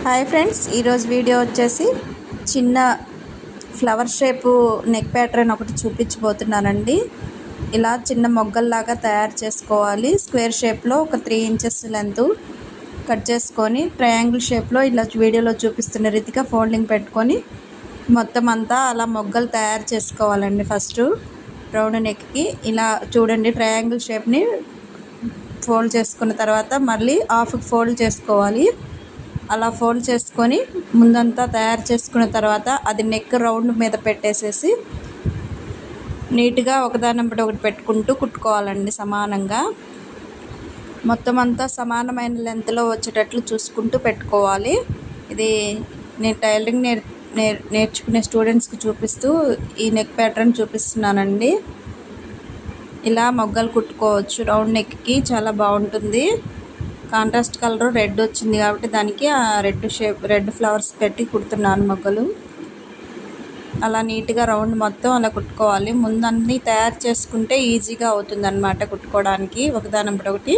Hi friends, ఈరోజు video వచ్చేసి చిన్న ఫ్లవర్ షేపు నెక్ ప్యాటర్న్ ఒకటి చూపించబోతున్నానండి. ఇలా చిన్న మొగ్గల్లాగా తయారు చేసుకోవాలి. స్క్వేర్ షేప్లో ఒక 3 ఇంచెస్ లెంత్ కట్ చేసుకొని ట్రయాంగిల్ షేప్లో ఇలా వీడియోలో చూపిస్తున్న రీతిగా ఫోల్డింగ్ పెట్టుకొని మొత్తం అంతా అలా మొగ్గలు తయారు చేసుకోవాలండి. ఫస్ట్ రౌండ్ నెక్కి ఇలా చూడండి, ట్రయాంగిల్ షేప్ని ఫోల్డ్ చేసుకున్న తర్వాత మళ్ళీ హాఫ్ ఫోల్డ్ చేసుకోవాలి. అలా ఫోల్డ్ చేసుకొని ముందంతా తయారు చేసుకున్న తర్వాత అది నెక్ రౌండ్ మీద పెట్టేసేసి నీట్గా ఒకదానంబడి ఒకటి పెట్టుకుంటూ కుట్టుకోవాలండి. సమానంగా మొత్తం అంతా సమానమైన లెంత్లో వచ్చేటట్లు చూసుకుంటూ పెట్టుకోవాలి. ఇది నేను టైలరింగ్ నేర్చుకునే స్టూడెంట్స్కి చూపిస్తూ ఈ నెక్ ప్యాటర్న్ చూపిస్తున్నానండి. ఇలా మొగ్గలు కుట్టుకోవచ్చు. రౌండ్ నెక్కి చాలా బాగుంటుంది. కాంట్రాస్ట్ కలర్ రెడ్ వచ్చింది కాబట్టి దానికి ఆ రెడ్ ఫ్లవర్స్ పెట్టి కుడుతున్నాను మొగ్గలు. అలా నీట్గా రౌండ్ మొత్తం అలా కుట్టుకోవాలి. ముందు అన్నీ తయారు చేసుకుంటే ఈజీగా అవుతుంది అన్నమాట కుట్టుకోవడానికి. ఒకదానంబడి ఒకటి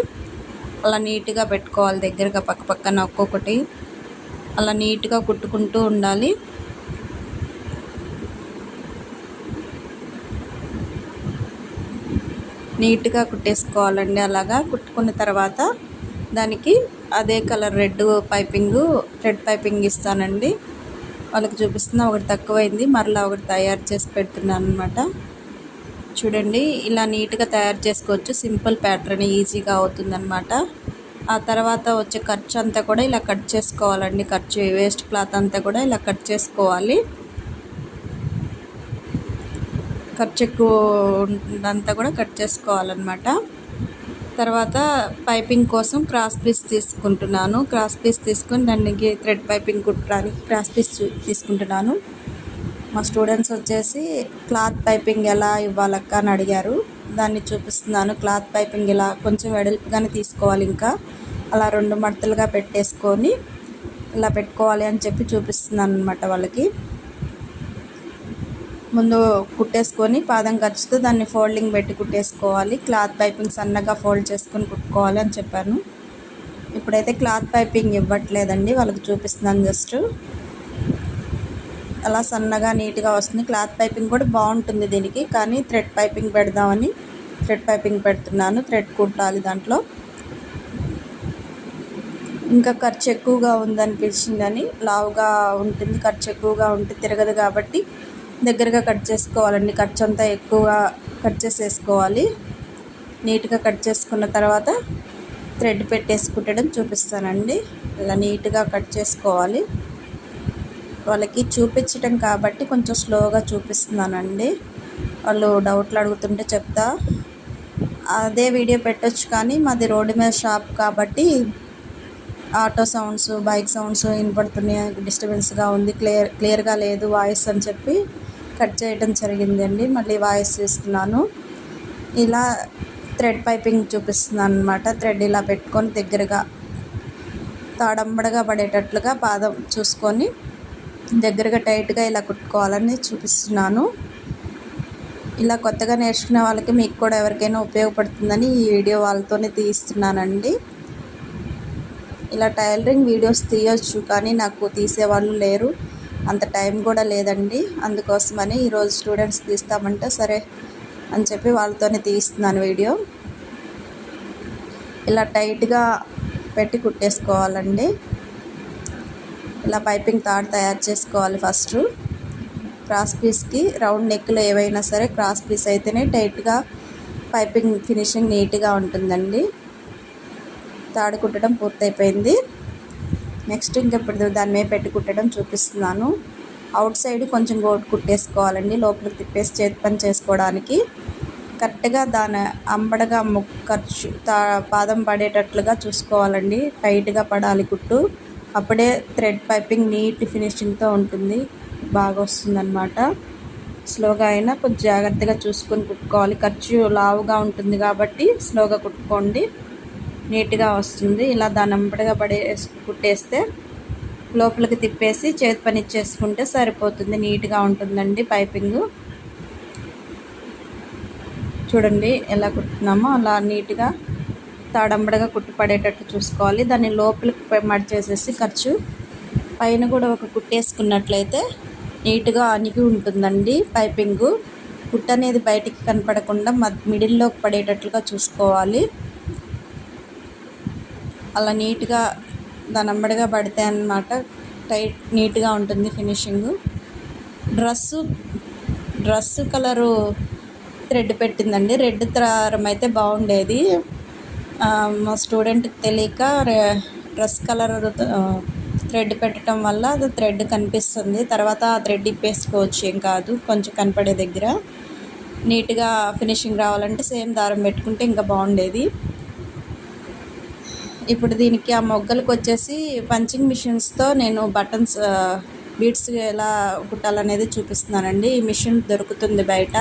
అలా నీట్గా పెట్టుకోవాలి. దగ్గరగా పక్క పక్కన ఒక్కొక్కటి అలా నీట్గా కుట్టుకుంటూ ఉండాలి. నీట్గా కుట్టేసుకోవాలండి. అలాగా కుట్టుకున్న తర్వాత దానికి అదే కలర్ రెడ్ పైపింగ్ ఇస్తానండి. వాళ్ళకి చూపిస్తున్నా. ఒకటి తక్కువైంది, మరలా ఒకటి తయారు చేసి పెడుతున్నాను అనమాట. చూడండి, ఇలా నీట్గా తయారు చేసుకోవచ్చు. సింపుల్ ప్యాటర్న్, ఈజీగా అవుతుందన్నమాట. ఆ తర్వాత వచ్చే ఖర్చు అంతా కూడా ఇలా కట్ చేసుకోవాలండి. ఖర్చు వేస్ట్ క్లాత్ అంతా కూడా ఇలా కట్ చేసుకోవాలి. ఖర్చు ఎక్కువ అంతా కూడా కట్ చేసుకోవాలన్నమాట. తర్వాత పైపింగ్ కోసం క్రాస్ పీస్ తీసుకుంటున్నాను. క్రాస్ పీస్ తీసుకొని దానికి థ్రెడ్ పైపింగ్ కుట్టడానికి క్రాస్ పీస్ తీసుకుంటున్నాను. మా స్టూడెంట్స్ వచ్చేసి క్లాత్ పైపింగ్ ఎలా ఇవ్వాలక్క అని అడిగారు. దాన్ని చూపిస్తున్నాను. క్లాత్ పైపింగ్ ఇలా కొంచెం వెడల్పుగానే తీసుకోవాలి. ఇంకా అలా 2 మడతలుగా పెట్టేసుకొని ఇలా పెట్టుకోవాలి అని చెప్పి చూపిస్తున్నాను అనమాట వాళ్ళకి. ముందు కుట్టేసుకొని పాదం ఖర్చుతో దాన్ని ఫోల్డింగ్ పెట్టి కుట్టేసుకోవాలి. క్లాత్ పైపింగ్ సన్నగా ఫోల్డ్ చేసుకొని కుట్టుకోవాలి అని చెప్పాను. ఇప్పుడైతే క్లాత్ పైపింగ్ ఇవ్వట్లేదండి, వాళ్ళకి చూపిస్తున్నాను. జస్ట్ అలా సన్నగా నీట్గా వస్తుంది. క్లాత్ పైపింగ్ కూడా బాగుంటుంది దీనికి, కానీ థ్రెడ్ పైపింగ్ పెడదామని థ్రెడ్ పైపింగ్ పెడుతున్నాను. థ్రెడ్ కుట్టాలి దాంట్లో. ఇంకా ఖర్చు ఎక్కువగా ఉందనిపించిందని, లావుగా ఉంటుంది, ఖర్చు ఎక్కువగా ఉంటే తిరగదు కాబట్టి దగ్గరగా కట్ చేసుకోవాలండి. ఖర్చు అంతా ఎక్కువగా కట్ చేసేసుకోవాలి. నీట్గా కట్ చేసుకున్న తర్వాత థ్రెడ్ పెట్టేసి కుట్టడం చూపిస్తానండి. ఇలా నీట్గా కట్ చేసుకోవాలి. వాళ్ళకి చూపించడం కాబట్టి కొంచెం స్లోగా చూపిస్తున్నానండి. వాళ్ళు డౌట్లు అడుగుతుంటే చెప్తా. అదే వీడియో పెట్టొచ్చు, కానీ మాది రోడ్డు మీద షాప్ కాబట్టి ఆటో సౌండ్స్, బైక్ సౌండ్స్ వినపడుతున్నాయి, డిస్టర్బెన్స్గా ఉంది, క్లియర్గా లేదు వాయిస్ అని చెప్పి కట్ చేయడం జరిగిందండి. మళ్ళీ వాయిస్ ఇస్తున్నాను. ఇలా థ్రెడ్ పైపింగ్ చూపిస్తున్నాను అనమాట. థ్రెడ్ ఇలా పెట్టుకొని దగ్గరగా తాడంబడగా పడేటట్లుగా పాదం చూసుకొని దగ్గరగా టైట్గా ఇలా కుట్టుకోవాలని చూపిస్తున్నాను. ఇలా కొత్తగా నేర్చుకునే వాళ్ళకి, మీకు కూడా ఎవరికైనా ఉపయోగపడుతుందని ఈ వీడియో వాళ్ళతోనే తీస్తున్నానండి. ఇలా టైలరింగ్ వీడియోస్ తీయొచ్చు, కానీ నాకు తీసేవాళ్ళు లేరు, అంత టైం కూడా లేదండి. అందుకోసమని ఈరోజు స్టూడెంట్స్ తీస్తామంటే సరే అని చెప్పి వాళ్ళతోనే తీస్తున్నాను వీడియో. ఇలా టైట్గా పెట్టి కుట్టేసుకోవాలండి. ఇలా పైపింగ్ తాడు తయారు చేసుకోవాలి. ఫస్ట్ క్రాస్ పీస్కి రౌండ్ నెక్లో ఏవైనా సరే క్రాస్ పీస్ అయితేనే టైట్గా పైపింగ్ ఫినిషింగ్ నీట్గా ఉంటుందండి. తాడు కుట్టడం పూర్తయిపోయింది. నెక్స్ట్ ఇంకా ఇప్పుడు దాని మీద పెట్టి కుట్టడం చూపిస్తున్నాను. అవుట్ సైడ్ కొంచెం గోటు కుట్టేసుకోవాలండి, లోపలికి తిప్పేసి చేతి పని చేసుకోవడానికి. కరెక్ట్గా దాని అంబడగా ఖర్చు పాదం పడేటట్లుగా చూసుకోవాలండి. టైట్గా పడాలి కుట్టు. అప్పుడే థ్రెడ్ పైపింగ్ నీట్ ఫినిషింగ్తో ఉంటుంది, బాగా వస్తుందన్నమాట. స్లోగా అయినా కొంచెం జాగ్రత్తగా చూసుకొని కుట్టుకోవాలి. ఖర్చు లావుగా ఉంటుంది కాబట్టి స్లోగా కుట్టుకోండి, నీట్గా వస్తుంది. ఇలా దాని అంబడగా కుట్టేస్తే లోపలికి తిప్పేసి చేతి పని ఇచ్చేసుకుంటే సరిపోతుంది, నీట్గా ఉంటుందండి పైపింగ్. చూడండి ఎలా కుట్టున్నామో అలా నీట్గా తాడంబడగా కుట్టు పడేటట్టు చూసుకోవాలి. దాన్ని లోపలికి మడిచేసేసి ఖర్చు పైన కూడా ఒక కుట్టేసుకున్నట్లయితే నీట్గా అణిగి ఉంటుందండి పైపింగు. కుట్టు అనేది బయటికి కనపడకుండా మిడిల్లోకి పడేటట్లుగా చూసుకోవాలి. అలా నీట్గా దాని అమ్మడిగా పడితే అన్నమాట టైట్ నీట్గా ఉంటుంది ఫినిషింగు. డ్రస్సు కలరు థ్రెడ్ పెట్టిందండి. రెడ్ దారం అయితే బాగుండేది. మా స్టూడెంట్కి తెలియక డ్రెస్ కలర్ థ్రెడ్ పెట్టడం వల్ల అది థ్రెడ్ కనిపిస్తుంది. తర్వాత ఆ థ్రెడ్ ఇప్పేసుకోవచ్చు, ఏం కాదు. కొంచెం కనపడే దగ్గర నీట్గా ఫినిషింగ్ రావాలంటే సేమ్ దారం పెట్టుకుంటే ఇంకా బాగుండేది. ఇప్పుడు దీనికి ఆ మొగ్గలకు వచ్చేసి పంచింగ్ మిషన్స్తో నేను బటన్స్ బీడ్స్ ఎలా కుట్టాలనేది చూపిస్తున్నానండి. ఈ మిషన్ దొరుకుతుంది బయట,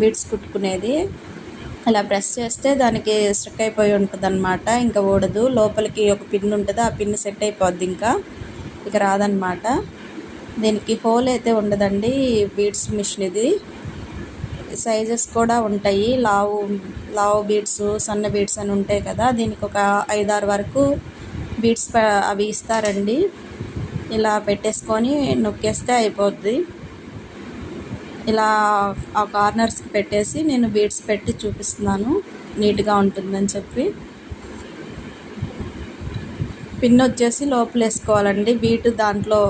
బీడ్స్ కుట్టుకునేది. ఇలా ప్రెస్ చేస్తే దానికి స్ట్రక్ అయిపోయి ఉంటుంది అన్నమాట, ఇంకా ఊడదు. లోపలికి ఒక పిన్ ఉంటుంది, ఆ పిన్ సెట్ అయిపోద్ది, ఇంకా ఇక రాదన్నమాట. దీనికి హోల్ అయితే ఉండదండి. బీడ్స్ మిషన్ ఇది. సైజెస్ కూడా ఉంటాయి. లావు బీడ్స్, సన్న బీడ్స్ అని ఉంటాయి కదా. దీనికి ఒక 5-6 వరకు బీడ్స్ అవి ఇస్తారండి. ఇలా పెట్టేసుకొని నొక్కేస్తే అయిపోద్ది. ఇలా ఆ కార్నర్స్కి పెట్టేసి నేను బీడ్స్ పెట్టి చూపిస్తున్నాను, నీట్గా ఉంటుందని చెప్పి. పిన్ వచ్చేసి లోపల వేసుకోవాలండి. బీట్ దాంట్లో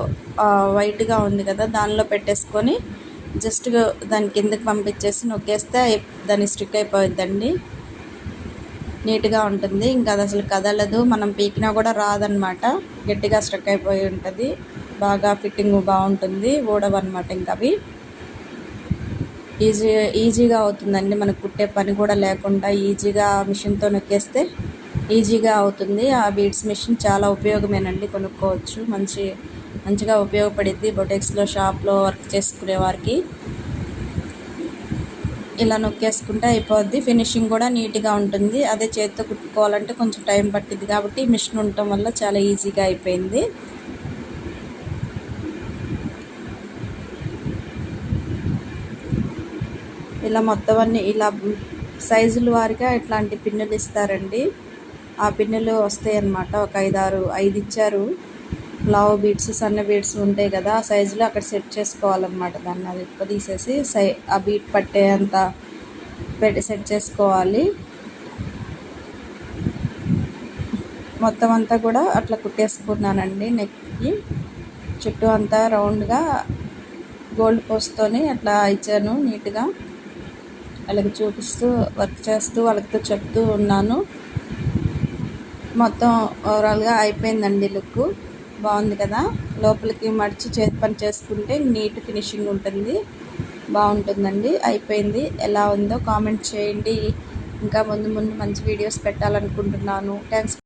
వైట్గా ఉంది కదా, దానిలో పెట్టేసుకొని జస్ట్ దాని కిందకి పంపించేసి నొక్కేస్తే దాన్ని స్టిక్ అయిపోయిద్దండి. నీట్గా ఉంటుంది, ఇంకా అది అసలు కదలదు. మనం పీకినా కూడా రాదనమాట, గట్టిగా స్ట్రక్ అయిపోయి ఉంటుంది. బాగా ఫిట్టింగ్ బాగుంటుంది, ఊడవన్నమాట. ఇంకా అవి ఈజీగా అవుతుందండి. మనకు కుట్టే పని కూడా లేకుండా ఈజీగా మిషన్తో నొక్కేస్తే ఈజీగా అవుతుంది. ఆ బీడ్స్ మిషన్ చాలా ఉపయోగమేనండి, కొనుక్కోవచ్చు. మంచిగా ఉపయోగపడుద్ది బొటెక్స్లో, షాప్లో వర్క్ చేసుకునే వారికి. ఇలా నొక్కేసుకుంటే అయిపోద్ది. ఫినిషింగ్ కూడా నీట్గా ఉంటుంది. అదే చేతితో కుట్టుకోవాలంటే కొంచెం టైం పట్టిద్ది, కాబట్టి మిషన్ ఉండటం వల్ల చాలా ఈజీగా అయిపోయింది. ఇలా మొత్తం అన్నీ ఇలా సైజుల వారిగా ఇట్లాంటి పిన్నులు ఇస్తారండి. ఆ పిన్నులు వస్తాయి అన్నమాట. ఒక 5 ఇచ్చారు. లావు బీడ్స్, సన్న బీడ్స్ ఉంటాయి కదా, ఆ సైజులో అక్కడ సెట్ చేసుకోవాలన్నమాట. దాన్ని అది తీసేసి ఆ బీట్ పట్టే అంత పెట్టి సెట్ చేసుకోవాలి. మొత్తం అంతా కూడా అట్లా కుట్టేసుకున్నానండి. నెక్కి చుట్టూ అంతా రౌండ్గా గోల్డ్ పోస్ట్తోని అట్లా ఇచ్చాను నీట్గా. వాళ్ళకి చూపిస్తూ వర్క్ చేస్తూ వాళ్ళతో చెప్తూ ఉన్నాను. మొత్తం ఓవరాల్గా అయిపోయిందండి. లుక్ బాగుంది కదా. లోపలికి మడిచి చేతి పని చేసుకుంటే నీట్ ఫినిషింగ్ ఉంటుంది, బాగుంటుందండి. అయిపోయింది. ఎలా ఉందో కామెంట్ చేయండి. ఇంకా ముందు మంచి వీడియోస్ పెట్టాలనుకుంటున్నాను. థ్యాంక్స్.